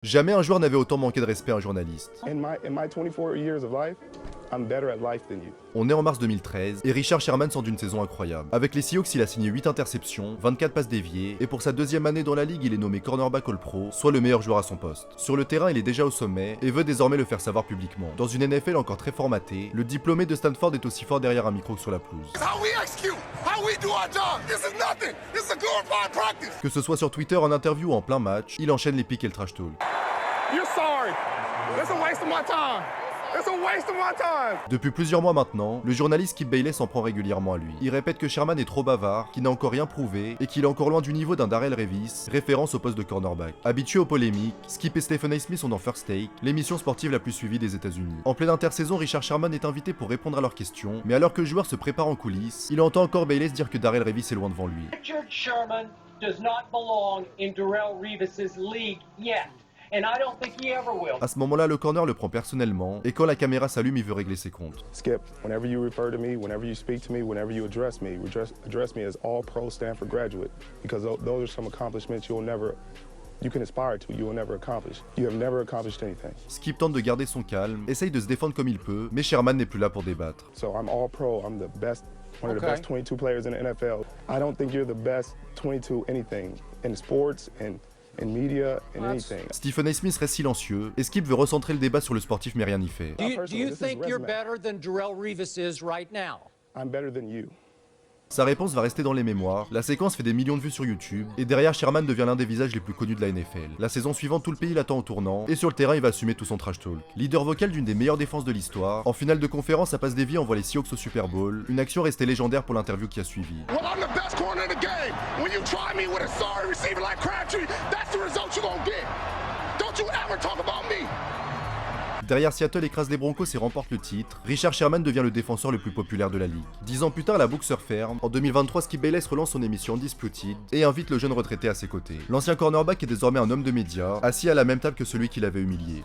Jamais un joueur n'avait autant manqué de respect à un journaliste. In my 24 years of life, I'm better at life than you. On est en mars 2013 et Richard Sherman sort d'une saison incroyable. Avec les Seahawks, il a signé 8 interceptions, 24 passes déviées, et pour sa deuxième année dans la ligue, il est nommé cornerback All-Pro, soit le meilleur joueur à son poste. Sur le terrain, il est déjà au sommet et veut désormais le faire savoir publiquement. Dans une NFL encore très formatée, le diplômé de Stanford est aussi fort derrière un micro que sur la pelouse. Que ce soit sur Twitter, en interview ou en plein match, il enchaîne les pics et le trash talk. You're sorry. It's a waste of my time. It's a waste of my time. Depuis plusieurs mois maintenant, le journaliste Skip Bayless s'en prend régulièrement à lui. Il répète que Sherman est trop bavard, qu'il n'a encore rien prouvé, et qu'il est encore loin du niveau d'un Darrelle Revis, référence au poste de cornerback. Habitué aux polémiques, Skip et Stephen A. Smith sont dans First Take, l'émission sportive la plus suivie des États-Unis. En pleine intersaison, Richard Sherman est invité pour répondre à leurs questions, mais alors que le joueur se prépare en coulisses, il entend encore Bayless dire que Darrelle Revis est loin devant lui. Richard Sherman does not belong in Darrelle Revis's league yet. And I don't think he ever will. À ce moment-là, le corner le prend personnellement, et quand la caméra s'allume, il veut régler ses comptes. Skip, whenever you refer to me, whenever you speak to me, whenever you address me as all-pro Stanford graduate, because those are some accomplishments you can aspire to, you will never accomplish. You have never accomplished anything. Skip tente de garder son calme, essaye de se défendre comme il peut, mais Sherman n'est plus là pour débattre. So I'm all-pro, I'm the best, one of the best 22 players in the NFL. I don't think you're the best 22 anything in sports and in media and anything. Stephen A. Smith reste silencieux, et Skip veut recentrer le débat sur le sportif mais rien n'y fait. Do you think you're better than Darrelle Revis is right now? I'm better than you. Sa réponse va rester dans les mémoires, la séquence fait des millions de vues sur YouTube, et derrière Sherman devient l'un des visages les plus connus de la NFL. La saison suivante, tout le pays l'attend au tournant, et sur le terrain il va assumer tout son trash talk. Leader vocal d'une des meilleures défenses de l'histoire, en finale de conférence, sa passe déviée envoie les Seahawks au Super Bowl, une action restée légendaire pour l'interview qui a suivi. Well, I'm the best corner in the game. When you try me with a sorry receiver like Crabtree, that's the result you're gonna get. Don't you ever talk about me. Derrière Seattle écrase les Broncos et remporte le titre, Richard Sherman devient le défenseur le plus populaire de la ligue. 10 ans plus tard, la boucle se referme. En 2023, Skip Bayless relance son émission Undisputed et invite le jeune retraité à ses côtés. L'ancien cornerback est désormais un homme de médias, assis à la même table que celui qui l'avait humilié.